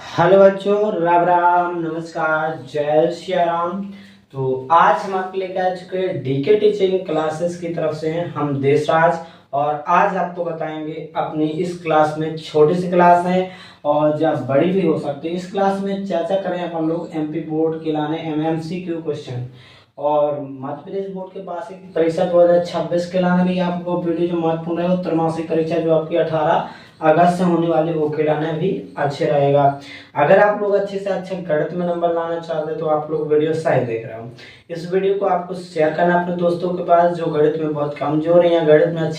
Hello बच्चों, राम राम, नमस्कार, जय श्री राम। तो आज हम आपके लेकर आ चुके हैं डीके टीचिंग क्लासेस की तरफ से हैं हम देशराज। और आज आपको बताएंगे अपनी इस क्लास में छोटी सी क्लास है और जब बड़ी भी हो सकती है। इस क्लास में चर्चा करें अपन लोग एमपी बोर्ड के लाने एमएमसीक्यू क्वेश्चन और मध्य प्रदेश बोर्ड के पास एक परीक्षा 2026 के लाने भी आपको वीडियो जो महत्वपूर्ण है त्रैमासिक परीक्षा जो आपकी 18 अगस्त से होने वाली वो के लाना भी अच्छे रहेगा। अगर आप लोग अच्छे से अच्छे गणित में नंबर लाना चाहते हैं तो आप लोग वीडियो सही देख रहे हो। इस वीडियो को आपको शेयर करना अपने दोस्तों के पास जो गणित में बहुत कमजोर है या गणित में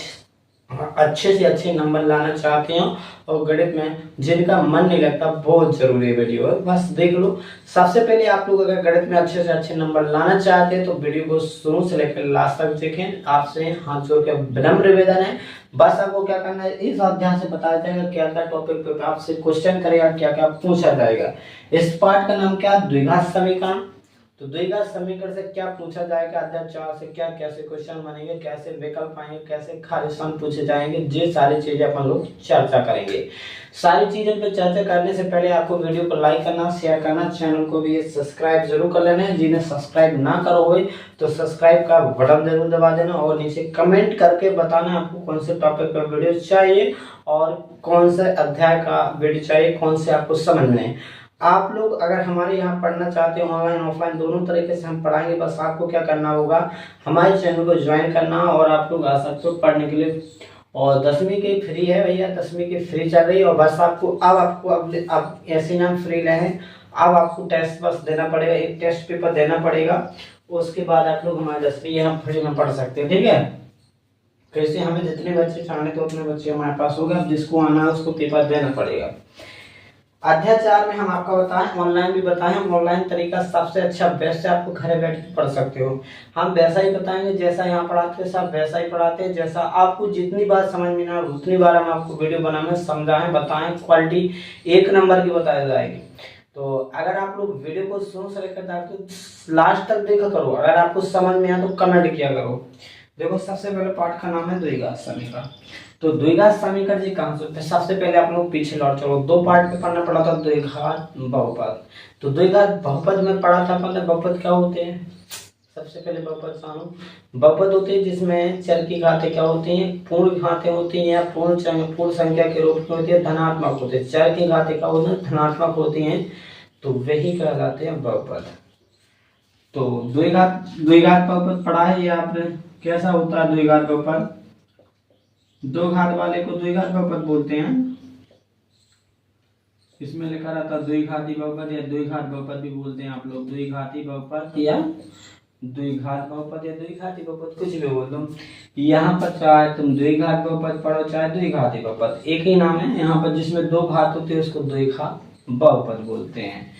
अच्छे से अच्छे नंबर लाना चाहते हो और गणित में जिनका मन नहीं लगता, बहुत जरूरी वीडियो है, बस देख लो। सबसे पहले आप लोग अगर गणित में अच्छे से अच्छे नंबर लाना चाहते हैं तो वीडियो को शुरू से लेकर लास्ट तक देखें। आपसे हाथ जोड़ के विनम्र निवेदन है, बस आपको क्या करना है, इस अध्याय से बताया जाएगा क्या क्या टॉपिक पे आपसे क्वेश्चन करेगा, क्या क्या पूछा जाएगा। इस पार्ट का नाम क्या, द्विघात समीकरण। तो द्विघात समीकरण से क्या पूछा जाएगा, अध्याय 4 से क्या कैसे क्वेश्चन बनेंगे, कैसे विकल्प आएंगे, कैसे खालिस्तान पूछे जाएंगे, ये सारी चीजें अपन लोग चर्चा करेंगे। सारी चीजों पे चर्चा करने से पहले आपको वीडियो को लाइक करना, शेयर करना, चैनल को भी सब्सक्राइब जरूर कर लेना है। जिन्हें सब्सक्राइब ना करो हो तो सब्सक्राइब का बटन जरूर दबा देना और नीचे कमेंट करके बताना आपको कौन से टॉपिक पर वीडियो चाहिए और कौन से अध्याय का वीडियो चाहिए, कौन से आपको समझ में। आप लोग अगर हमारे यहाँ पढ़ना चाहते हो ऑनलाइन ऑफलाइन दोनों तरीके से हम पढ़ाएंगे। बस आपको क्या करना होगा, हमारे चैनल को ज्वाइन करना और आप लोग आ सकते हो पढ़ने के लिए। और 10वीं की फ्री है भैया, 10वीं की फ्री चल रही है। और बस आपको अब ऐसे नाम फ्री रहे, अब आपको टेस्ट बस देना पड़ेगा, एक टेस्ट पेपर देना पड़ेगा। उसके बाद आप लोग हमारे 10वीं यहाँ फ्री में पढ़ सकते हैं, ठीक है। कैसे हमें जितने बच्चे चाहने तो उतने बच्चे हमारे पास होगा, अब जिसको आना है उसको पेपर देना पड़ेगा। अध्याय 4 में हम आपको बताएं, ऑनलाइन भी बताएं, ऑनलाइन तरीका सबसे अच्छा बेस्ट है, आपको घर बैठ पढ़ सकते हो। हम वैसा ही बताएंगे जैसा यहाँ पढ़ाते हैं, सब वैसा ही पढ़ाते हैं। जैसा आपको जितनी बार समझ में ना उतनी बार हम आपको वीडियो बनाने समझाएं बताएं, क्वालिटी 1 नंबर की बताई जाएगी। तो अगर आप लोग वीडियो को शुरू से लेकर लास्ट तक देखा करो, अगर आपको समझ में आया तो कमेंट किया करो। देखो सबसे पहले पार्ट का नाम है द्विघात समीकरण। तो द्विघात समीकरण जी कहाँ से, सबसे पहले आप लोग पीछे लौट चलो, 2 पार्ट में पढ़ना पड़ा था द्विघात बहुपद। तो द्विघात बहुपद में पढ़ा था अपन ने बहुपद क्या होते हैं। सबसे पहले बहुपद जानो, बहुपद होते हैं जिसमें चर की घातें क्या होती हैं, पूर्ण घातें होती हैं या पूर्ण संख्या के रूप में होती है, धनात्मक होते हैं। चर की घातें क्या होती हैं, धनात्मक होती हैं, तो वही कहलाते हैं बहुपद। तो द्विघात बहुपद पढ़ा है ये आपने, कैसा होता है द्विघात बहुपद। 2 घात वाले को द्विघात बहुपद बोलते हैं। इसमें लिखा रहता है द्विघाती बहुपद या द्विघात बहुपद भी बोलते हैं आप लोग, द्विघाती बहुपद या द्विघात बहुपद या द्विघाती बहुपद, कुछ भी बोल दो। यहाँ पर चाहे तुम द्विघात बहुपद पढ़ो चाहे द्विघाती बहुपद, एक ही नाम है। यहाँ पर जिसमें 2 घात होते हैं उसको द्विघात बहुपद बोलते हैं।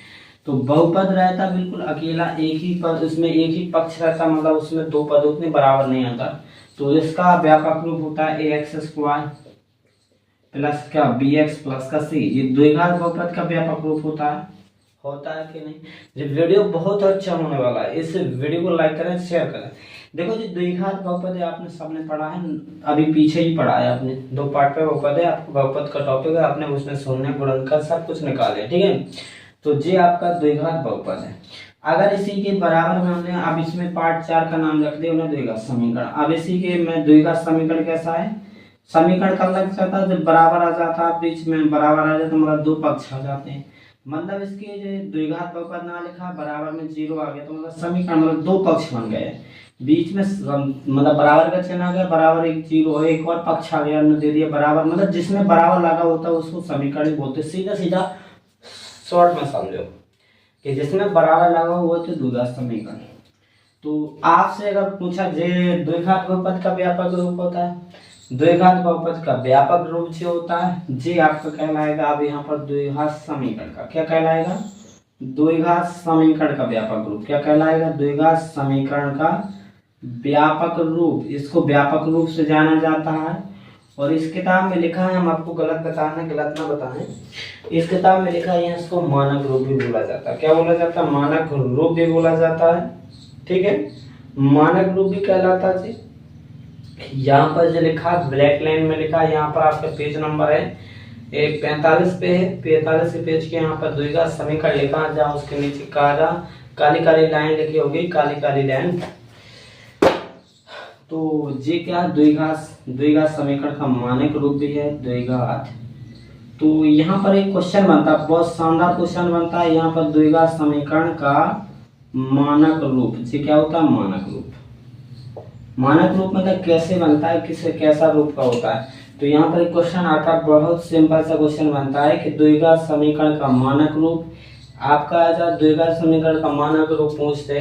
तो बहुपद रहता बिल्कुल अकेला, एक ही पद, उसमें एक ही पक्ष रहता, मतलब उसमें 2 पद उतने बराबर नहीं आता। तो इसका व्यापक रूप होता है ax स्क्वायर प्लस क्या bx प्लस का c। ये द्विघात बहुपद का व्यापक रूप होता है कि नहीं। ये वीडियो बहुत अच्छा होने वाला है, इस वीडियो को लाइक करें, शेयर करें। देखो जी द्विघात बहुपद है, आपने सबने पढ़ा है, अभी पीछे ही पढ़ा है आपने, 2 पार्ट पे बहुपद है, आपको बहुपद का टॉपिक है, आपने उसमें शून्य गुणनखंड सब कुछ निकाले, ठीक है। तो ये आपका द्विघात बहुपद है। अगर इसी के बराबर में हमने अब इसमें पार्ट 4 का नाम रख दिया उन्हें द्विघात समीकरण। अब इसी के में द्विघात समीकरण कैसा है, समीकरण कब लग जाता है जब बराबर आ जाता है, बीच में बराबर आ जाता है, मतलब 2 पक्ष आ जाते हैं। मतलब इसके जो द्विघात बहुपद ना लिखा, बराबर में 0 आ गया तो मतलब समीकरण मतलब 2 पक्ष बन गए, बीच में मतलब बराबर का चिन्ह आ गया, बराबर एक 0 एक और पक्ष आ गया, दे दिया बराबर, मतलब जिसमें बराबर लगा होता है उसको समीकरण बोलते। सीधा सीधा शॉर्ट में समझो कि जिसमें बराबर लगा हुआ तो द्विघात समीकरण। तो आपसे अगर पूछा जे द्विघात बहुपद का व्यापक रूप होता है, द्विघात बहुपद का व्यापक रूप जो होता है जी आपका कहलाएगा, अब यहाँ पर द्विघात समीकरण का क्या कहलाएगा, द्विघात समीकरण का व्यापक रूप क्या कहलाएगा, द्विघात समीकरण का व्यापक रूप, इसको व्यापक रूप से जाना जाता है। और इस किताब में लिखा है, हम आपको गलत बताना, गलत ना बताएं, इस किताब में लिखा है इसको मानक रूप भी बोला जाता है। क्या बोला जाता है, मानक रूप भी बोला जाता है, ठीक है, मानक रूप भी कहलाता है जी। यहाँ पर जो लिखा ब्लैक लाइन में लिखा है, यहाँ पर आपका पेज नंबर है एक 45 पे है, 45 के पेज के यहाँ पर द्विघात समीकरण लिखा, जहाँ उसके नीचे काली काली लाइन लिखी होगी, काली काली लाइन। तो ये क्या द्विघात समीकरण का मानक रूप भी है, द्विघात। तो यहाँ पर एक क्वेश्चन बनता है, बहुत शानदार क्वेश्चन बनता है यहाँ पर, द्विघात समीकरण का मानक रूप। ये क्या होता है, मानक रूप। मानक रूप मतलब कैसे बनता है, कैसा रूप का होता है। तो यहाँ पर एक क्वेश्चन आता है, बहुत सिंपल सा क्वेश्चन बनता है कि द्विघात समीकरण का मानक रूप। आपका जब द्विघात समीकरण का मानक रूप पूछते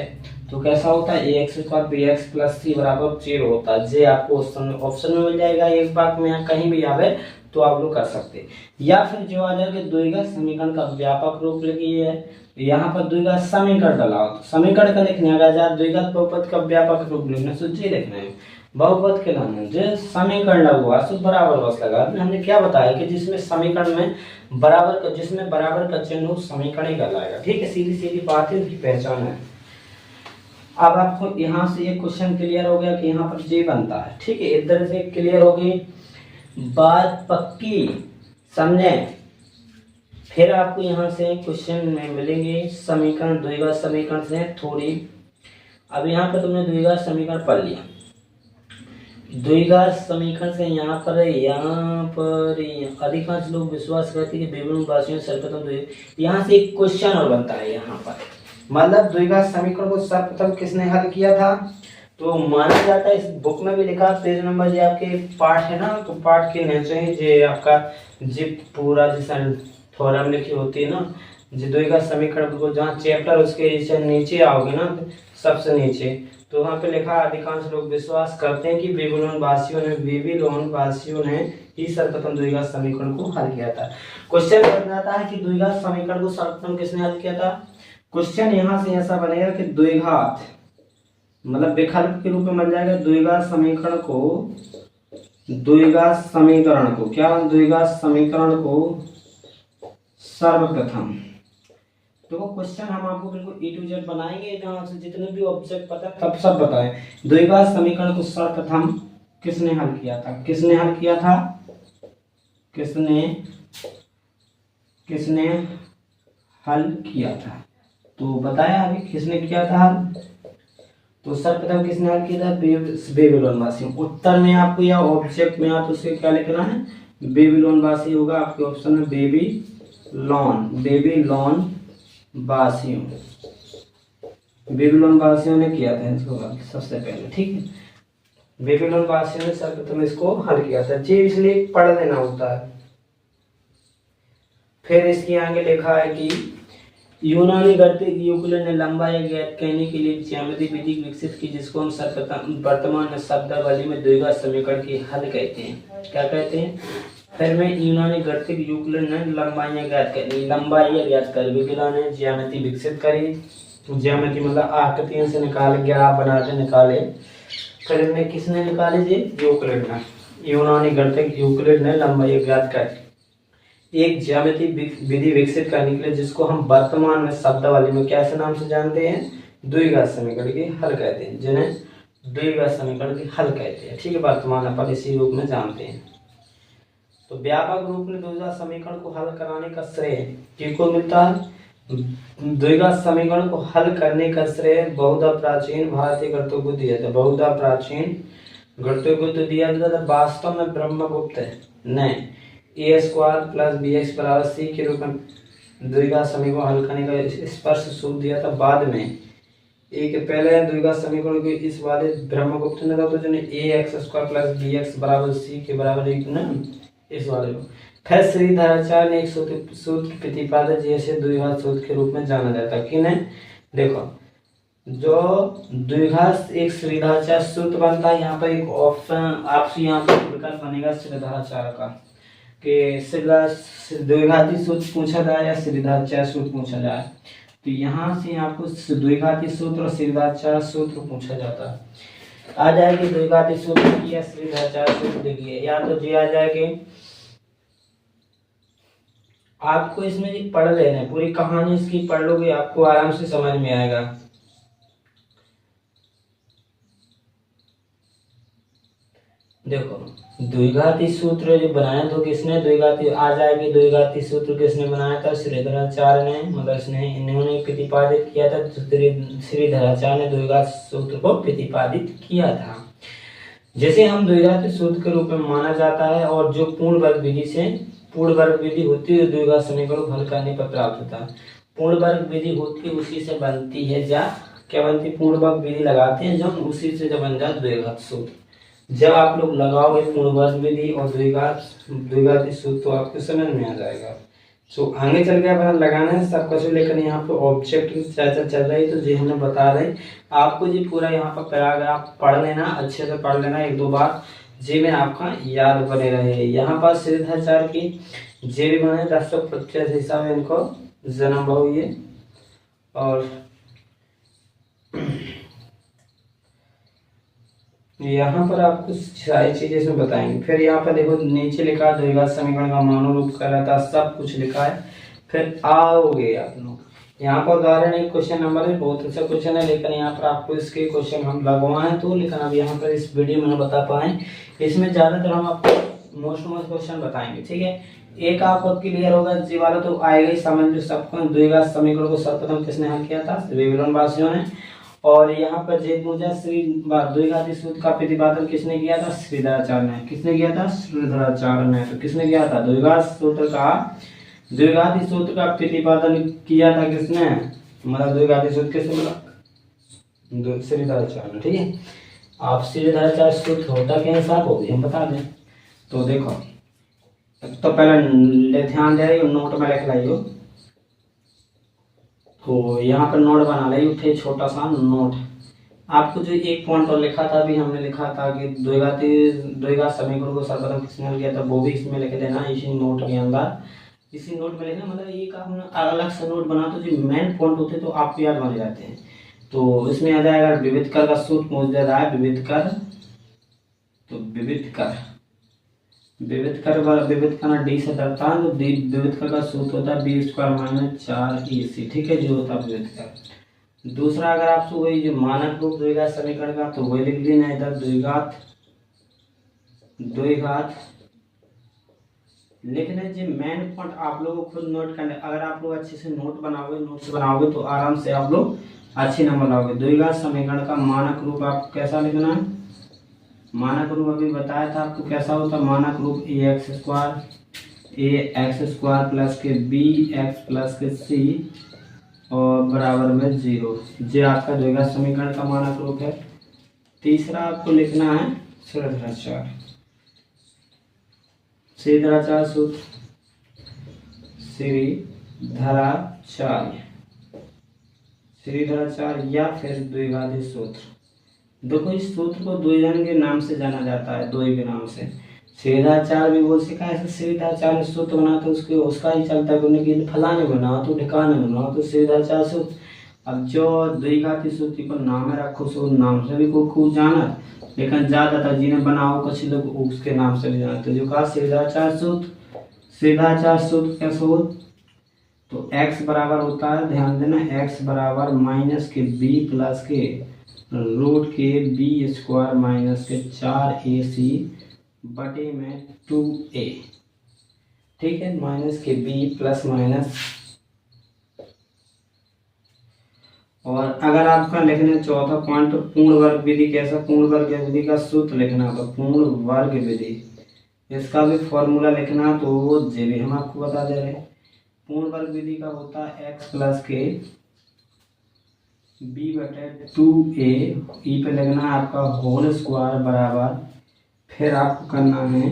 तो कैसा होता है, ax square bx plus c बराबर 0 होता है। जे आपको ऑप्शन में मिल जाएगा, एक बार में यहाँ कहीं भी आवे तो आप लोग कर सकते हैं। या फिर जो आ जाएगा द्विघात समीकरण का व्यापक रूप लिखिए है, यहाँ पर द्विघात समीकरण डाला हो तो समीकरण का लिखने आएगा, जहाँ द्विघात बहुपद का व्यापक रूप लिखना सूची लिखना है, बहुपद के लाने जो समीकरण लगा हुआ तो बराबर बस लगा। हमने क्या बताया कि जिसमें समीकरण में बराबर का, जिसमें बराबर का चिन्ह हो समीकरण ही कहलाएगा। ठीक है, सीधी सीधी बात है, इसकी पहचान है। अब आपको यहाँ से ये क्वेश्चन क्लियर हो गया कि यहाँ पर जे बनता है। ठीक है, इधर से क्लियर होगी बात पक्की, समझे। फिर आपको यहाँ से क्वेश्चन में मिलेंगे समीकरण, द्विघात समीकरण से थोड़ी। अब यहाँ पर तुमने द्विघात समीकरण पढ़ लिया, द्विघात समीकरण से यहाँ पर अधिकांश लोग विश्वास करते हैं कि विभिन्न वासियों सर्वप्रथम यहाँ से एक क्वेश्चन और बनता है यहाँ पर, मतलब द्विघात समीकरण को सर्वप्रथम किसने हल किया था। तो माना जाता है, इस बुक में भी लिखा, पेज नंबर जो आपके पाठ है ना, तो पाठ के नीचे ही जो आपका जी पूरा जिस थ्योरम लिखी होती है ना, जो द्विघात समीकरण को जहाँ चैप्टर उसके नीचे आओगे ना, सबसे नीचे, तो वहाँ पे लिखा अधिकांश लोग विश्वास करते हैं कि बेबीलोन वासियों ने ही सर्वप्रथम द्विघात समीकरण को हल किया था। क्वेश्चन बन जाता है कि द्विघात समीकरण को सर्वप्रथम किसने हल किया था। क्वेश्चन यहाँ से ऐसा बनेगा कि द्विघात मतलब विकल्प के रूप में बन जाएगा, द्विघात समीकरण को सर्वप्रथम। तो क्वेश्चन हम आपको बिल्कुल ए टू जेड बनाएंगे, जहाँ से जितने भी ऑब्जेक्ट पता है तब सब बताएं। द्विघात समीकरण को सर्वप्रथम किसने हल किया था, तो बताया अभी किसने किया था हल। तो सर्वप्रथम किसने हल किया था, बेबीलोन वासी। उत्तर में आपको या ऑब्जेक्ट में आप उसके क्या लिखना है, बेबीलोन वासी होगा आपके ऑप्शन में, बेबीलोन वासियों ने किया था इसको सबसे पहले। ठीक है, बेबीलोन वासियों ने सर्वप्रथम इसको हल किया था जी, इसलिए पढ़ लेना होता है। फिर इसके आगे लिखा है कि यूनानी गणितज्ञ यूक्लिड ने लंबाई ज्ञात करने के लिए ज्यामिति विधि विकसित की, जिसको हम सर्वप्रथम वर्तमान में शब्दावली में द्विघात समीकरण की हल कहते हैं। क्या कहते हैं, फिर में यूनानी गणितज्ञ यूक्लिड ने लंबाइयां ज्ञात कर विज्ञान ने ज्यामिति विकसित करी। ज्यामिति मतलब आकृतियों से निकाल ग्राफ बना के निकाले। फिर इनमें किसने निकाले जी, यूक्लिड ने, यूनानी गणितज्ञ यूक्लिड ने लंबाई ज्ञात कर एक ज्यामिति विधि विकसित करने के लिए, जिसको हम वर्तमान में शब्दावली में कैसे नाम से जानते हैं, द्विघात समीकरण की हल कहते हैं, जिन्हें द्विघात समीकरण की हल कहते हैं। ठीक है, वर्तमान अपन इसी रूप में जानते हैं। तो व्यापक रूप में द्विघात समीकरण को हल कराने का श्रेय किसको मिलता है, द्विघात समीकरण को हल करने का श्रेय बहुधा प्राचीन भारतीय गणितज्ञ को दिया था। बहुधा प्राचीन गणितज्ञ को तो दिया जाता था, वास्तव में ब्रह्मगुप्त ने ए स्क्वायर प्लस बी एक्स बराबर सी के रूप में द्विघात समीकरण को हल करने का स्पर्श सूत्र दिया था। बाद में एक पहले द्विघात समीकरण को इस वाले ब्रह्मगुप्त ने था, तो जो ए x square plus B x बराबर सी के बराबर एक ना इस वाले को। फिर श्रीधराचार्य ने एक सूत्र प्रतिपादित, जैसे द्विघात सूत्र के रूप में जाना जाता है। किन्हें, देखो जो द्विघात एक श्रीधराचार्य सूत्र बनता है, यहाँ पर एक ऑप्शन आपसे यहाँ पर विकल्प बनेगा श्रीधराचार्य का, कि द्विघाती सूत्र पूछा जाए या श्रीधराचार्य सूत्र पूछा जाए। तो यहाँ से आपको द्विघाती सूत्र और श्रीधराचार्य सूत्र पूछा जाता है। आ जाएगी द्विघाती सूत्र की या श्रीधराचार्य सूत्र देखिए, या तो जी आ जाएगी। आपको इसमें जी पढ़ लेना है, पूरी कहानी इसकी पढ़ लोगे आपको आराम से समझ में आएगा। देखो द्विघाती सूत्र जो बनाया तो किसने, द्विघाती आ जाएगी, द्विघाती सूत्र किसने बनाया था, श्रीधराचार्य ने, मतलब इसने इन्होंने प्रतिपादित किया था, श्रीधराचार्य ने द्विघात सूत्र को प्रतिपादित किया था। जैसे हम द्विघाती सूत्र के रूप में माना जाता है और जो पूर्ण वर्ग विधि से, पूर्ण वर्ग विधि होती है द्विघात समीकरण को हल करने पर प्राप्त होता है। पूर्ण वर्ग विधि होती है उसी से बनती है, जा क्या बनती है, पूर्ण वर्ग विधि लगाते हैं जब, उसी से जब बन जाए द्विघात सूत्र। जब आप लोग लगाओगे पूर्ण वर्ग विधि और द्विघाती सूत्र तो आपको समझ में आ जाएगा। सो आगे चल के अपना लगाना है सब कुछ, लेकिन यहाँ पे ऑब्जेक्ट की चर्चा चल रही तो जी हमने बता रहे आपको जी पूरा यहाँ पर पैराग्राफ पढ़ लेना, अच्छे से पढ़ लेना एक दो बार, जी में आपका याद बने रहे। यहाँ पर श्रीधराचार्य की जे भी बने 1050 ईसा में इनको जन्म हुई है। और यहाँ पर आपको सारी चीजें इसमें बताएंगे। फिर यहाँ पर देखो नीचे लिखा है द्विघात समीकरण का मानोरूप कहलाता है, सब कुछ लिखा है। फिर आओगे आप लोग यहाँ पर उदाहरण एक क्वेश्चन नंबर है, बहुत अच्छा क्वेश्चन है, लेकिन यहाँ पर आपको इसके क्वेश्चन हम लगवाएं तो, लेकिन अब यहाँ पर इस वीडियो में बता पाए, इसमें ज्यादातर हम आपको मोस्ट क्वेश्चन बताएंगे, ठीक है। एक आपको क्लियर होगा जी वाला तो आएगा ही समझ लो सबको, द्विघात समीकरण को सर्वप्रथम किसने हल किया था, विवरण वासियों ने। और यहाँ पर जे पूजा श्री द्विघाती सूत्र का प्रतिपादन किसने किया था, श्रीधराचार्य ने। किसने किया था, श्रीधराचार्य ने। तो किसने किया था, द्विघाती सूत्र का प्रतिपादन किया था किसने, मतलब द्विघाती सूत्र किसने बोला, श्रीधराचार्य ने, ठीक है। आप श्रीधराचार्य सूत्र होता क्या हिसाब होगी हम बता दें। तो देखो तो पहले ध्यान दे रही नोट में लिख लाइयो, तो यहाँ पर नोट बना ले, उठे छोटा सा नोट। आपको जो एक पॉइंट और लिखा था अभी हमने लिखा था कि द्विघात समीकरण को सर्वप्रथम किसने हल किया था, वो भी इसमें लिख देना इसी नोट के अंदर। इसी नोट में लिखना, मतलब एक आप अलग से नोट बना तो जो मेन पॉइंट होते तो आपको याद बन जाते हैं। तो इसमें आ जाएगा विविधकर का सूत्र मौजूद है, विविधकर, तो विविधकर डी से डरता है, तो विविधकर का सूत्र होता है बी स्क्वायर माइनस 4ac, ठीक है, जो होता है विविधकर। दूसरा अगर आपसे वही जो मानक रूप द्विघात समीकरण का, तो वही लिख देना इधर द्विघात लिखने जी मेन पॉइंट आप लोगों को खुद नोट करना। अगर आप लोग अच्छे से नोट से बनाओगे तो आराम से आप लोग अच्छे नंबर लाओगे। द्विघात समीकरण का मानक रूप आपको कैसा लिखना है, मानक रूप अभी बताया था आपको कैसा होता है, मानक रूप ए एक्स स्क्वायर प्लस के बी एक्स प्लस के सी और बराबर में 0, ये आपका द्विघात समीकरण का मानक रूप है। तीसरा आपको लिखना है श्रीधराचार्य सूत्र, श्रीधराचार्य या फिर द्विघाती सूत्र। देखो इस सूत्र को दो जन के नाम से जाना जाता है, दो ही के नाम से, श्रीधराचार्य भी बोल सका ऐसे, श्रीधराचार्य ने सूत्र बना तो उसका ही चलता है, फलाने बना तो ढिकाने बना तो श्रीधराचार्य सूत्र। अब जो द्विघाती सूत्र को नाम रखो सो नाम से भी को खूब जाना, लेकिन ज्यादातर जिन्हें बनाओ कुछ लोग उसके नाम से भी जानते, जो कहा श्रीधराचार्य सूत्र कैसे हो, तो x बराबर होता है, ध्यान देना, x बराबर माइनस के b प्लस के रूट के बी स्क्वायर माइनस के 4ac बटे में 2a, ठीक है, माइनस के b प्लस माइनस। और अगर आपका लिखना चौथा पॉइंट, तो पूर्ण वर्ग विधि कैसा, पूर्ण वर्ग विधि का सूत्र लिखना, तो पूर्ण वर्ग विधि इसका भी फॉर्मूला लिखना, तो वो जे भी हम आपको बता दे रहे हैं। पूर्ण वर्ग विधि का होता है x प्लस के b बटे 2a, ई पे लिखना है आपका होल स्क्वायर बराबर, फिर आपको करना है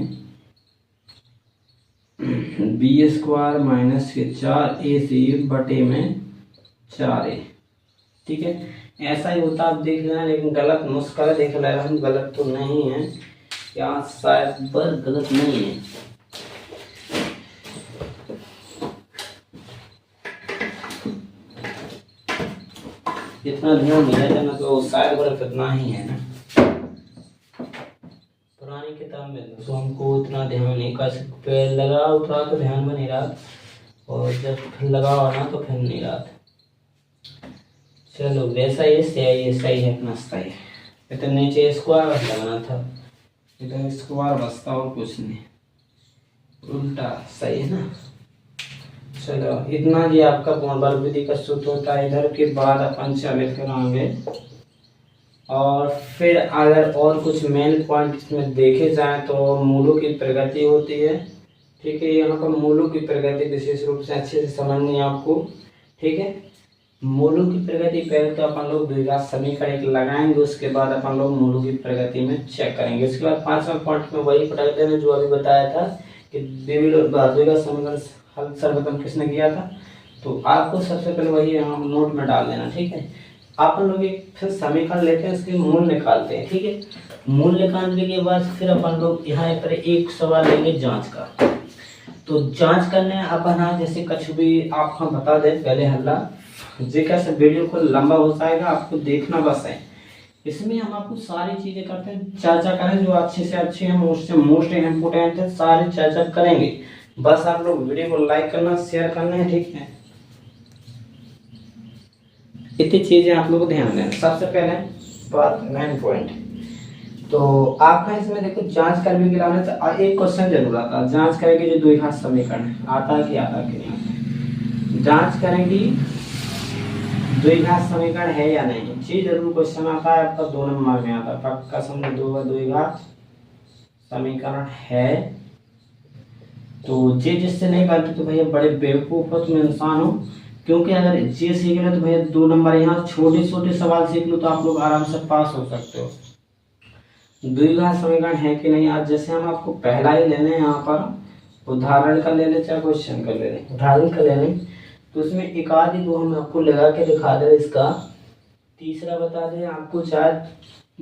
बी स्क्वायर माइनस के 4ac बटे में 4a, ठीक है। ऐसा ही होता आप देख लेना, लेकिन गलत नुस्खा देख लेना, हम गलत तो नहीं है, यहाँ शायद पर गलत नहीं है। इतना ध्यान दिया जाना तो शायद गलत इतना ही है ना, पुरानी किताब में तो हमको इतना ध्यान नहीं कर सकते, लगा उतरा तो ध्यान में नहीं रहा, और जब फिर लगा ना तो फिर नहीं रहा। चलो वैसा ही सही है, अपना सही है, तो नीचे स्क्वायर लगाना था, इधर स्क्वायर बचता और कुछ नहीं, उल्टा सही है ना। चलो इतना जी आपका गुणबल विधि का सूत्र होता है। इधर के बाद अपन चले फिर आगे, और फिर अगर और कुछ मेन पॉइंट इसमें देखे जाएं तो मूलों की प्रगति होती है। ठीक है, यहाँ पर मूलों की प्रगति विशेष रूप से अच्छे से समझनी है आपको। ठीक है, मूलों की प्रगति पहले तो अपन लोग द्विघात समीकरण एक लगाएंगे, उसके बाद अपन लोग मूलों की प्रगति में चेक करेंगे। उसके बाद 5वां पॉइंट में वही पढ़ाते हैं जो अभी बताया था कि द्विघात समीकरण हल सर्वप्रथम किसने किया था। तो आपको सबसे पहले वही यहाँ नोट में डाल देना। ठीक है, आप लोग एक फिर समीकरण लेते हैं, इसके मूल निकालते हैं। ठीक है, मूल निकालने के बाद फिर अपन लोग यहाँ पर एक सवाल लेंगे जांच का। तो जांच करने अपन हाँ जैसे कुछ भी आप हाँ बता दें पहले हल्ला जी, कैसे वीडियो को लंबा हो जाएगा, आपको देखना बस है। इसमें हम आपको सारी चीजें करते हैं, चर्चा करें जो अच्छे से अच्छे हैं, मोस्ट इम्पोर्टेंट है, सारी चर्चा करेंगे। बस आप लोग वीडियो को लाइक करना, शेयर करना है। ठीक है, इतनी चीजें आप लोग को ध्यान देना। सबसे पहले बात मेन पॉइंट, तो आपका इसमें देखो जांच कर भी गिराने तो एक क्वेश्चन जरूर आता है, जांच करेंगे जो द्विघात समीकरण आता है कि आता कि नहीं आता, जांच करेंगी द्विघात समीकरण है या नहीं, जी जरूर क्वेश्चन आता है आपका 2 नंबर में आता है पक्का, समझ दो द्विघात समीकरण है। तो जे जिससे नहीं बनते तो भैया बड़े बेवकूफ हो, तुम इंसान हो, क्योंकि अगर जे सीख रहे तो भैया 2 नंबर यहाँ छोटे छोटे सवाल सीख लो तो आप लोग आराम से पास हो सकते हो। द्विघात समीकरण है कि नहीं, आज जैसे हम आपको पहला ही लेने यहाँ पर उदाहरण का ले ले चाहे क्वेश्चन का ले लें, उदाहरण का ले लें तो उसमें एक आदि दो हम आपको लगा के दिखा दे, इसका तीसरा बता दें आपको, चाहे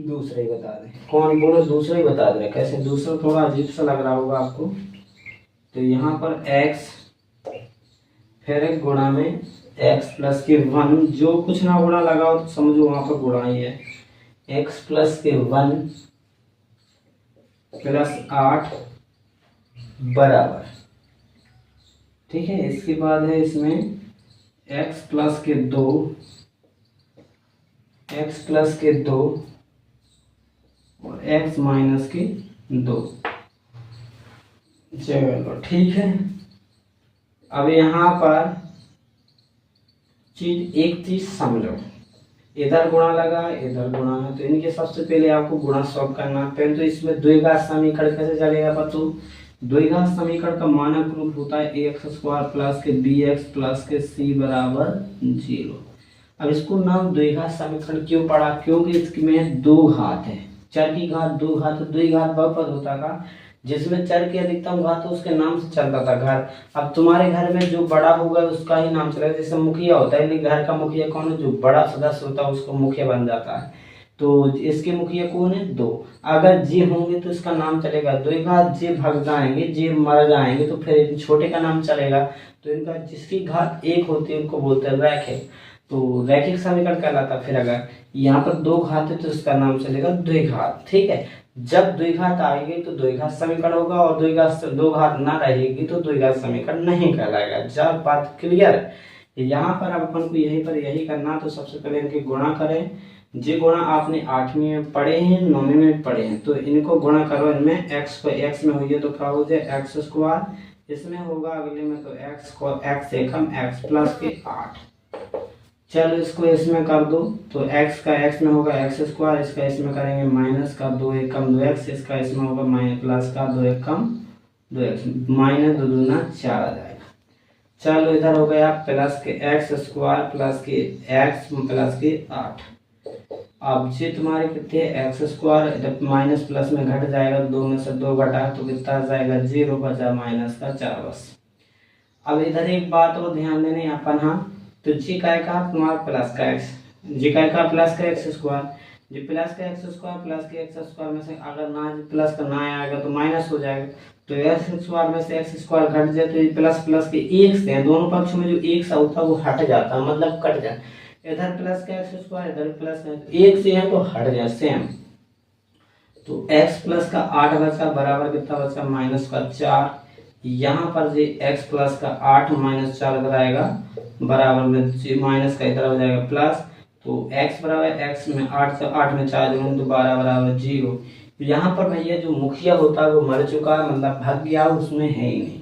दूसरा ही बता दें, कौन बोलो दूसरा ही बता दे, कैसे दूसरा थोड़ा अजीब सा लग रहा होगा आपको। तो यहाँ पर x फिर एक गुणा में x प्लस के 1, जो कुछ ना गुणा लगाओ तो समझो वहां पर गुणा ही है, x प्लस के 1 प्लस 8 बराबर। ठीक है, इसके बाद है इसमें x प्लस के 2 और x माइनस के 2। चलो ठीक है, अब यहाँ पर एक चीज समझो, इधर गुणा लगा इधर गुणा है, तो इनके सबसे पहले आपको गुणा सॉल्व करना है। पहले तो इसमें द्विघात समीकरण कैसे चलेगा बच्चों, द्विघात समीकरण का मानक रूप होता है ax² प्लस के bx प्लस के c बराबर 0। अब इसको नाम द्विघात समीकरण क्यों पड़ा, क्योंकि इसमें 2 घात है, चर की घात 2 घात, द्विघात बहुपद होता था जिसमें चर की अधिकतम घात तो उसके नाम से चलता था घर। अब तुम्हारे घर में जो बड़ा होगा उसका ही नाम चलेगा, जैसे मुखिया होता है, घर का मुखिया कौन है, जो बड़ा सदस्य होता है उसको मुखिया बन जाता है। तो इसके मुखिया कौन है, 2, अगर जे होंगे तो इसका नाम चलेगा द्विघात, जे भाग जाएंगे जे मर जाएंगे तो फिर छोटे का नाम चलेगा। तो इनका जिसकी घात 1 होती है उनको बोलते हैं रैखिक, तो रैखिक समीकरण कहलाता। फिर अगर यहाँ पर 2 घात है तो इसका नाम चलेगा द्विघात। ठीक है, जब द्विघात आएगी तो द्विघात समीकरण होगा, और 2 घात ना रहेगी तो द्विघात समीकरण नहीं कहलाएगा। जब बात क्लियर है, यहाँ पर अब अपन को यहीं पर यही करना, तो सबसे पहले इनके गुणा करें। जे गुणा आपने 8वीं में पढ़े हैं, 9वीं में पढ़े हैं, तो इनको गुणा करो, इनमें x को x में हुई है तो क्या हो जाए x², इसमें होगा अगले में तो x को x से कम x प्लस के 8। चलो इसको इसमें कर दो, तो x का x में होगा x², इसका इसमें करेंगे माइनस का 2 1 कम 2x, इसका इसमें होगा माइनस प्लस का 2 1 कम 2x, माइनस 2 दूना 4 आ जाएगा। चलो इधर हो गया प्लस के x² प्लस के x प्लस के 8। अब जे तुम्हारे कितने x² माइनस प्लस में घट जाएगा, 2 में से 2 घटा तो कितना आ जाएगा 0 बचा माइनस का 4 बस। अब इधर एक बात और ध्यान देने अपन, हाँ तो जी का तुम्हारा प्लस का x, जी का प्लस का x², जी प्लस का x² प्लस के x² में से अगर ना प्लस का ना आएगा तो माइनस हो जाएगा, तो x² में से x² घट जाए तो ये प्लस प्लस के 1 से दोनों पक्षों में जो 1 सा होता है वो हट जाता है, मतलब कट जाए। इधर प्लस का x² इधर प्लस का 1 से है तो हट जाए सेम, तो x प्लस का 8 बचा बराबर कितना बचा माइनस का 4। यहाँ पर जी x प्लस का 8 माइनस 4 इधर आएगा बराबर में माइनस का इधर हो जाएगा प्लस, तो x बराबर x में 8 से 8 में 4 जोड़ें तो 12 बराबर 0। यहाँ पर भैया जो मुखिया होता है वो मर चुका है, मतलब भाग गया, उसमें है ही नहीं।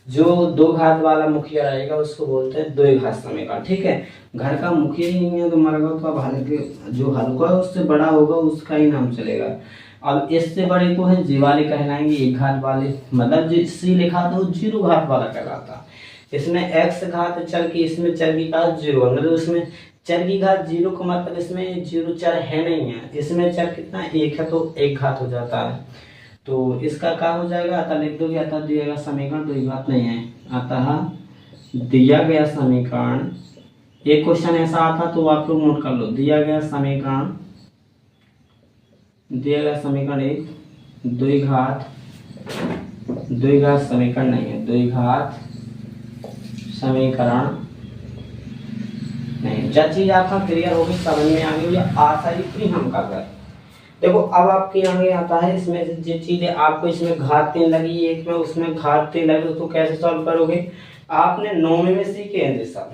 जो दो घात वाला मुखिया रहेगा उसको बोलते हैं द्विघात समीकरण। ठीक है, घर का मुखिया ही नहीं है तो मर गया, तो अब हल्के जो हल्का है उससे बड़ा होगा उसका ही नाम चलेगा। अब इससे बड़े को है जीवाले कहलाएंगे, एक घात वाले, मतलब जिससे लिखा था वो जीरो घात वाला कहलाता। इसमें एक्स घात चर की, इसमें चर की घात जीरो, मतलब उसमें चर की घात जीरो का मतलब इसमें जीरो चर है नहीं है, इसमें चर कितना एक है तो एक घात हो जाता है। तो इसका क्या हो जाएगा, अतः लिख दोगे, अतः दिया गया समीकरण, तो ये बात नहीं है, अतः दिया गया समीकरण, एक क्वेश्चन ऐसा आता तो आप लोग नोट कर लो, दिया गया समीकरण एक द्विघात समीकरण नहीं है, द्विघात समीकरण नहीं। जब चीज आपका क्लियर होगी, समझ में आ गई, आशा इतनी हम कर रहे हैं। देखो अब आपके आगे आता है, इसमें जो चीजें आपको इसमें घात 3 लगी, एक में उसमें घात 3 लगी, तो कैसे सॉल्व करोगे। आपने नौवीं में सीखे हैं सब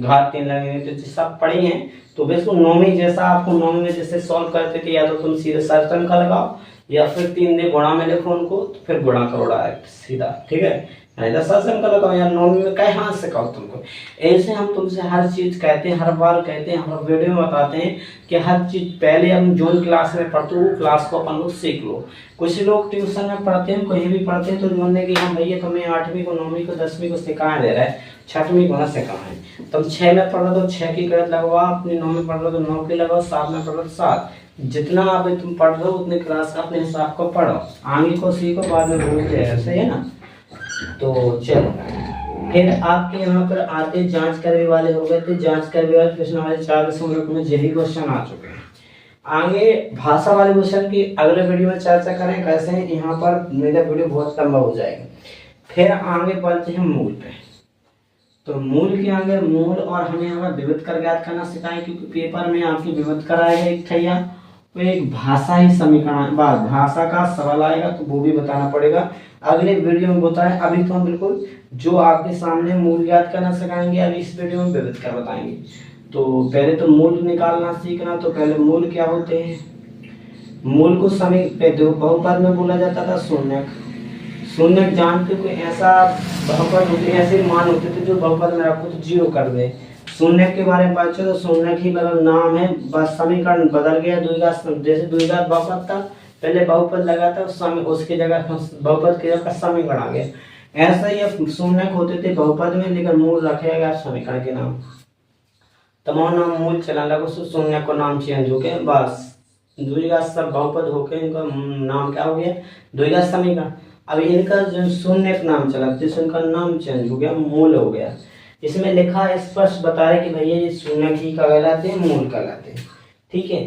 घात 3 लगे तो सब पढ़े हैं, तो बिल्कुल नौवीं जैसा आपको नौवीं में जैसे सॉल्व करते थे, या तो तुम सीधे सरसम का लगाओ या फिर 3 ने गुणा में लिखो उनको, तो फिर गुणा करो डायरेक्ट सीधा। ठीक है, सरसम का लगाओ या नौवीं में कई हाथ से कहो तुमको। ऐसे हम तुमसे हर चीज कहते हैं, हर बार कहते हैं, हर वीडियो में बताते हैं कि हर चीज पहले हम जो क्लास में पढ़ते हो क्लास को अपन लोग सीख लो। कुछ लोग ट्यूशन में पढ़ते हैं, कहीं भी पढ़ते हैं, तो बोलने की हम भैया तुम्हें 8वीं को 9वीं को 10वीं को सिखाए दे रहा है, 6वीं को ना सिखाए। तुम 6 में पढ़ रहे तो 6 की गणित लगवाओ, अपनी 9 में पढ़ रहे तो 9 की लगाओ, 7 में पढ़ रहे तो 7। जितना आप तुम पढ़ रहे हो उतने क्लास का अपने हिसाब को पढ़ो, आगे को सीखो, बाद में भूल जाएगा, सही है ना। तो चलो फिर आपके यहाँ पर आते जांच करने वाले हो गए थे, जांच करने वाले प्रश्न हमारे 4 में यही क्वेश्चन आ चुके हैं। आगे भाषा वाले क्वेश्चन की अगले वीडियो में चर्चा करें कैसे हैं, यहाँ पर मेरा वीडियो बहुत लंबा हो जाएगा। फिर आगे बढ़ते हैं मूल पे, तो मूल के आगे मूल और हमें यहाँ पर विविध कर ज्ञात करना सिखाएं, क्योंकि पेपर में आपकी विविध कराएगा एक ठैया, तो एक भाषा ही समीकरण भाषा का सवाल आएगा, तो वो भी बताना पड़ेगा अगले वीडियो में बताएं। अभी तो हम बिल्कुल जो आपके सामने मूल ज्ञात करना सिखाएंगे, अभी इस वीडियो में विविध कर बताएंगे। तो पहले तो मूल निकालना सीखना, तो पहले मूल क्या होते हैं। मूल को बहुपद में बोला जाता था शून्यक। शून्यक जानते कोई ऐसा बहुपद होते, ऐसे मान होते थे जो बहुपद में रखो तो 0 कर दे। शून्यक के बारे में बात करें तो शून्यक ही मतलब नाम है, बस समीकरण बदल गया, द्विघात जैसे द्विघात बहुपद था, पहले बहुपद लगा था उसकी जगह बहुपद की जगह समीकरण आ गया। ऐसा ही शून्यक होते थे बहुपद में, लेकिन मूल रखे गया समीकरण के नाम, तमाम नाम मूल चला लगा, शून्यक को नाम चेंज हो गया, बस द्विघात सब बहुपद होके इनका नाम क्या हो गया, द्विघात समीकरण। अब इनका जो शून्यक नाम चला जिस उनका नाम चेंज हो गया, मूल हो गया। इसमें लिखा स्पष्ट बता रहे कि भैया ये शून्यक ही कहलाते हैं, मूल कहलाते हैं। ठीक है,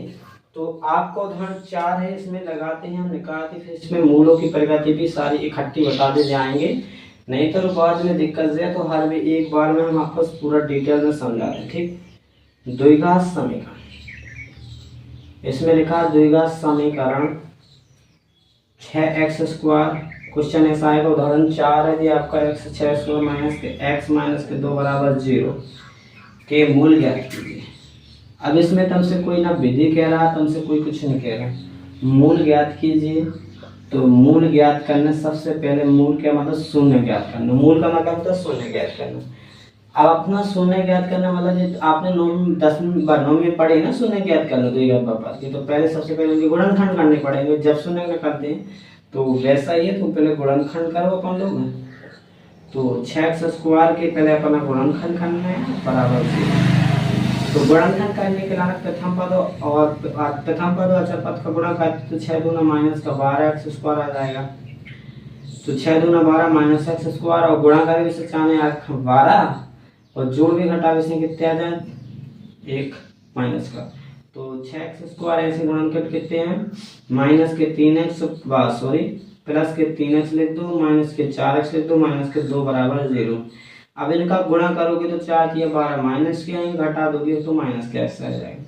तो आपको उदाहरण 4 है, इसमें लगाते हैं हम, निकालते, फिर इसमें मूलों की प्रगति भी सारी इकट्ठी बताते जाएंगे, नहीं तो बाद में दिक्कत है। तो हर भी एक बार में हम आपको पूरा डिटेल में समझा रहे हैं। ठीक, द्विघात समीकरण, इसमें लिखा द्विघात समीकरण 6x²। क्वेश्चन ऐसा आएगा, उदाहरण 4 है जी आपका, x 6² माइनस के x माइनस के 2 बराबर 0 के मूल ज्ञात कीजिए। अब इसमें तुमसे कोई ना विधि कह रहा, तुमसे कोई कुछ नहीं कह रहा, मूल ज्ञात कीजिए। तो मूल ज्ञात करने सबसे पहले मूल क्या मतलब शून्य ज्ञात करना, मूल का मतलब होता है शून्य ज्ञात करना। अब अपना शून्य ज्ञात करना मतलब आपने 9वीं में पढ़े ना शून्य ज्ञात करना द्विघात बहुपद की, तो पहले सबसे पहले उनके गुणनखंड करने पड़ेंगे। जब शून्य में करते हैं तो वैसा ही है, तो पहले गुणनखंड करो अपन लोग। तो 6x² के पहले अपना गुणनखंड करना है बराबर 0। तो गुणनखंड करने के लिए प्रथम पद और अचर पद का गुणा करते तो 6 दूना माइनस का 12x² आ जाएगा। तो 6 दूना 12 माइनस x² और गुणा करके से 12 और जोड़ के घटावे से कितने आ जाए 1 माइनस का। तो 6x² ऐसे गुणनखंड कितने हैं, माइनस के 3x सॉरी प्लस के 3x लिख दो, माइनस के 4x लिख दो, माइनस के 2 बराबर 0। अब इनका गुणा करोगे तो 4 या 12 माइनस के आएंगे, घटा दोगे तो माइनस के x आ जाएगा।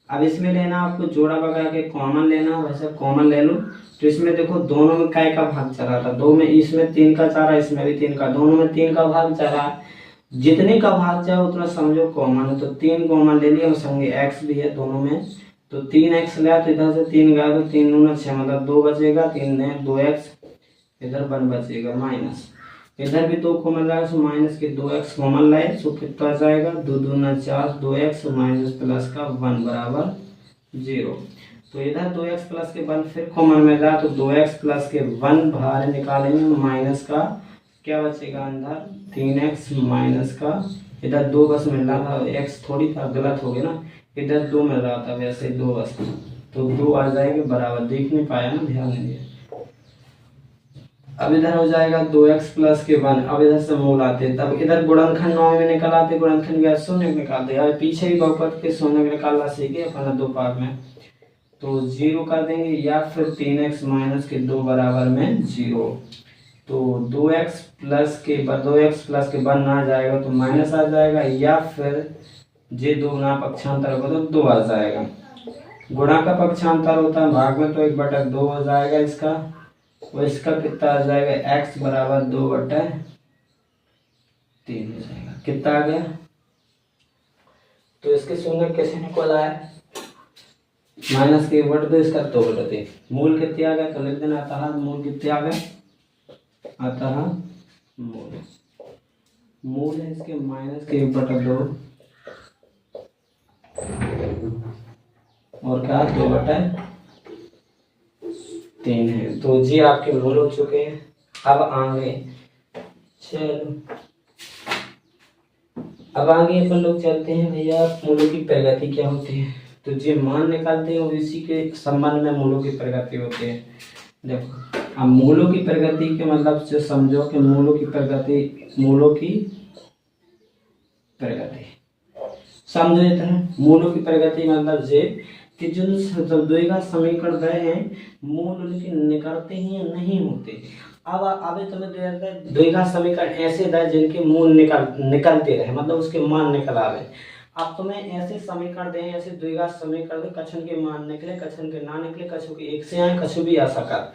अब इसमें लेना आपको जोड़ा बगा के कॉमन लेना, वैसे कॉमन ले लो। तो इसमें देखो दोनों में काय का भाग चला था, 2 में, इसमें 3 का चारा, इसमें भी 3 का, दोनों में 3 का भाग चला। जितने का भाग चाहे उतना समझो कॉमन है, तो 3 कॉमन ले लिया, संगे x भी है दोनों में, तो 3x लिया तो इधर से 3 गया तो 3 दूना 6 मतलब 2 बचेगा, 3 ने 2x, इधर 1 बचेगा माइनस, इधर भी 2 कॉमन लाए तो माइनस के 2x कॉमन लाए तो कितना आ जाएगा 2 दूना 4, 2x माइनस प्लस का 1 बराबर 0। तो इधर 2x प्लस के 1 फिर कॉमन में जाए तो 2x प्लस के 1 बाहर निकालेंगे, माइनस का क्या बचेगा अंदर 3x माइनस का, इधर 2 बस मिल रहा था, x थोड़ी था गलत हो गया ना, इधर 2 मिल रहा था वैसे 2 बस, तो 2 आ जाएंगे बराबर, देख नहीं पाया ना, ध्यान नहीं दिया। अब इधर हो जाएगा 2x प्लस के 1, अब इधर से मूल आते तब इधर गुणनखंड 9 में निकल आते, गुणनखंड का शून्य निकालते, अब पीछे ही बहुपद के शून्य निकालना सीखे अपना 2 पार्ट में, तो 0 कर देंगे या फिर 3x माइनस के 2 बराबर में 0। तो 2x प्लस के 1 ना जाएगा तो माइनस आ जाएगा, या फिर जे 2 गुना पक्षांतर होगा तो 2 आ जाएगा। गुणा का पक्षांतर होता है भाग में तो 1/2 हो जाएगा इसका, और इसका कितना आ जाएगा x बराबर 2/3 हो जाएगा। कितना आ गया, तो इसके शून्य कैसे निकला है माइनस के 1/2, इसका 2/3, मूल कितने आ गया तो लिख देना, अतः मूल कितने आ गए, अतः मूल है इसके माइनस के 1/2 और क्या 2/3 है। तो जी आपके मूल हो चुके हैं। अब आगे चलो, अब आगे अपन लोग चलते हैं भैया मूलों की प्रगति क्या होती है, तो जी मान निकालते हैं और इसी के संबंध में मूलों की प्रगति होती है। देखो अब मूलों की प्रगति के मतलब से समझो कि मूलों की प्रगति समझो इतना, मूलों की प्रगति मतलब जे कि जो द्विघात समीकरण रहे हैं मूल उनके निकलते ही या नहीं होते। अब अभी तुम्हें द्विघात समीकरण ऐसे रहे जिनके मूल निकलते रहे, मतलब उसके मान निकल आवे। अब तुम्हें ऐसे समीकरण दे, ऐसे द्विघात समीकरण दे, कछन के मान निकले, कछन के ना निकले, कछु के 1 से आए, कछु भी आ सका,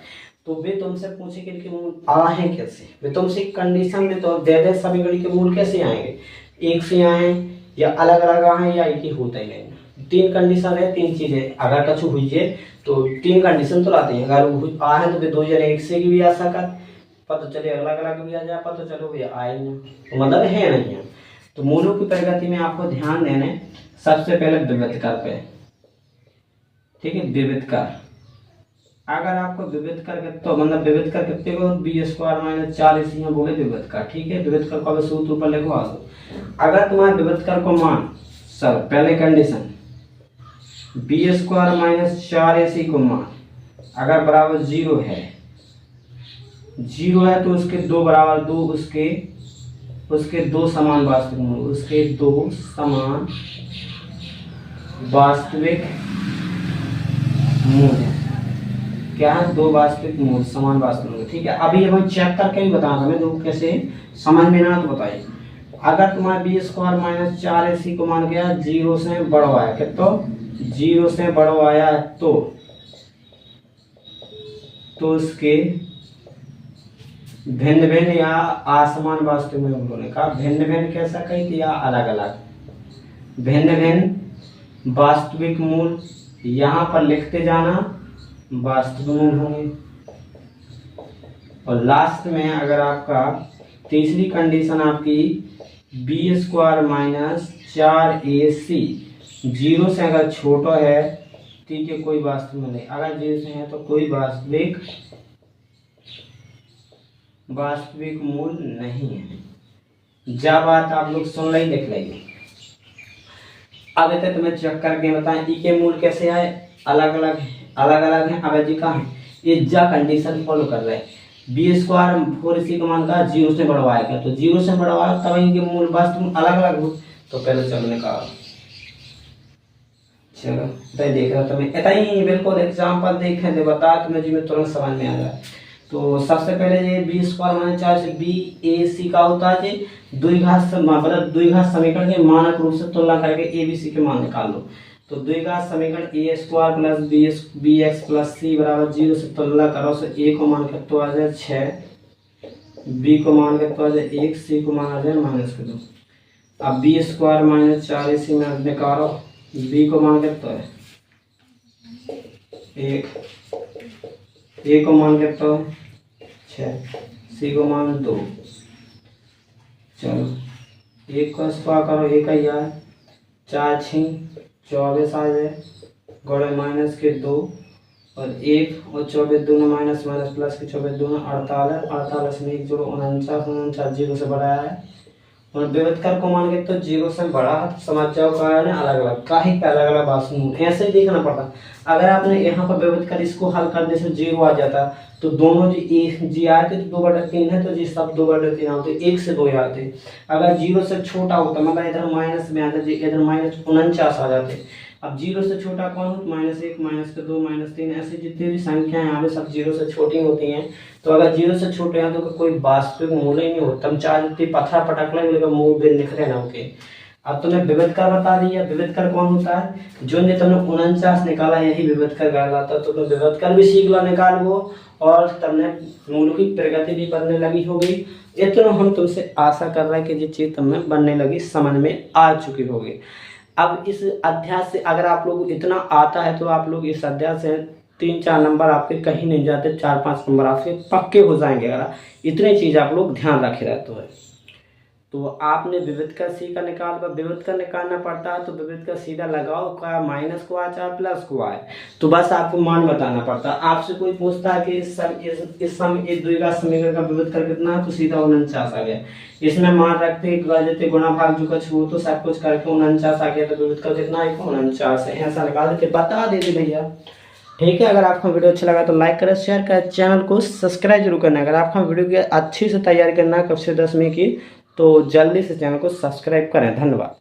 तो वे तुमसे पूछे कि इनके मूल आए कैसे, वे तुमसे कंडीशन में तो दे समीकरण के मूल कैसे आएंगे, 1 से आए या अलग अलग आए या एक ही होता ही नहीं। 3 कंडीशन है, 3 चीजें, अगर कछु हुई है तो 3 कंडीशन तो लाते हैं, अगर आ है तो वे 2 जने 1 से भी आ सका, पता चले अलग अलग भी आ जाए, पता चलो भैया आए नहीं, तो मतलब है नहीं है। तो मूलों की प्रगति में आपको ध्यान देने सबसे पहले विविधकर पे, ठीक है, विविधकर। अगर आपको विविधकर तो मतलब विविधकर कितने को b² - 4 इसी में बोले विविधकर, ठीक है, विविधकर को सूत्र ऊपर लिखवा दो। अगर तुम्हारे विविधकर को मान सर पहले कंडीशन b² - 4 इसी को मान अगर बराबर 0 है तो उसके 2 बराबर 2 उसके 2 समान वास्तविक मूल, उसके 2 समान वास्तविक मूल है, क्या है 2 वास्तविक मूल, समान वास्तविक मूल, ठीक है। अभी हम चेक करके ही बताना हमें, देखो कैसे समझ में ना तो बताइए। अगर तुम्हारा b² - 4 इसी को मान गया 0 से बड़ा आया, कितना 0 से बड़ा आया तो उसके भिन्न भिन्न या असमान वास्तविक मूल होने का, भिन्न भिन्न कैसा कही थी या अलग अलग, भिन्न भिन्न वास्तविक मूल यहाँ पर लिखते जाना वास्तविक मूल होंगे। और लास्ट में अगर आपका तीसरी कंडीशन आपकी b² - 4ac 0 से अगर छोटा है, ठीक है, कोई वास्तविक मूल नहीं, अगर 0 से है तो कोई वास्तविक मूल नहीं है। जा बात आप लोग सुन रही देख लेंगे। अब इतने तुम्हें चेक करके बताएं ई के मूल कैसे आए, अलग अलग है। अब जी का है ये जा कंडीशन फॉलो कर रहे हैं, b² 4 इसी का मान का 0 से बड़ा आएगा, तो 0 से बड़ा आएगा तब इनके मूल वास्तविक अलग अलग हो, तो पहले चलो निकालो। चलो देख रहा तुम्हें इतना ही बिल्कुल एग्जाम्पल देखे दे बता तुम्हें जी में तुरंत समझ में आ जाए। तो सबसे पहले ये b² - 4 से BAC का होता है द्विघात समीकरण के मानक रूप से तुलना करके ABC के मान निकाल लो। तो द्विघात समीकरण a² + bx + c बराबर 0 से तुलना करो, से a को मान कितना आ जाए 6, b को मान कितना आ जाए 1, c को मान आ जाए -2। अब b² - 4 इसी में निकालो, b को मान कितना है 1, ए को मान कितना हो 6, सी को मान 2। चलो 1 का स्क्वायर करो, 1 ही आए, 4 6 24 आ जाए, गौड़े माइनस के 2 और 1 और 24 दोनों माइनस माइनस प्लस के 24 दोनों 48, 48 में 1 जोड़ो 49, 49 जीरो से बड़ा है। और विविधकर को मान के तो जीरो से बड़ा है, तो समझ जाओ का है ना अलग अलग, काहे का अलग अलग बात ऐसे ही देखना पड़ता। अगर आपने यहाँ पर विविधकर इसको हल करने से जीरो आ जाता, तो दोनों जी आए थे तो 2/3 है, तो जी सब 2/3 आते, 1 से 2 आते। अगर जीरो से छोटा होता मतलब इधर माइनस में आता, इधर -49 आ जाते। अब जीरो से छोटा कौन हो, -1 -2 -3 ऐसे जितनी भी संख्या है यहाँ पे सब जीरो से छोटी होती हैं। तो अगर जीरो से छोटे हैं तो कोई वास्तविक मूल्य ही नहीं होता, हम चाहे जितनी पत्थर पटक लेंगे मूल बिन लिख रहे ना ओके। अब तुमने विविधकर बता दिया, विविधकर कौन होता है, जो ने तुमने 49 निकाला यही विविधकर कहलाता। तो तुम विविधकर भी सीख लो निकाल वो, और तुमने मूल की प्रगति भी बनने लगी होगी। इतना हम तुमसे आशा कर रहे हैं कि ये चीज़ तुम्हें बनने लगी, समझ में आ चुकी होगी। अब इस अध्याय से अगर आप लोग इतना आता है तो आप लोग इस अध्याय से 3-4 नंबर आपके कहीं नहीं जाते, 4-5 नंबर आपके पक्के हो जाएंगे अगर इतनी चीज़ आप लोग ध्यान रखे रहते हो। तो आपने विविधकर सी का विविधकर निकालना पड़ता है, तो विविधकर सीधा लगाओ, क्या माइनस को आए चाहे प्लस को आए, तो बस आपको मान बताना पड़ता है। आपसे कोई पूछता है कि इस द्विघात समीकरण का विविधकर कितना है, तो सीधा 49 आ गया। इसमें मान रखते देते गुणा भाग जो कुछ हो तो सब कुछ करके 49 आ गया, तो विविधकर कितना है 49 है, ऐसा निकाल देते, बता देते भैया। ठीक है, अगर आपको वीडियो अच्छा लगा तो लाइक करें, शेयर करें, चैनल को सब्सक्राइब जरूर करना। अगर आपको वीडियो की अच्छी से तैयारी करना है कक्षा 10वीं की, तो जल्दी से चैनल को सब्सक्राइब करें। धन्यवाद।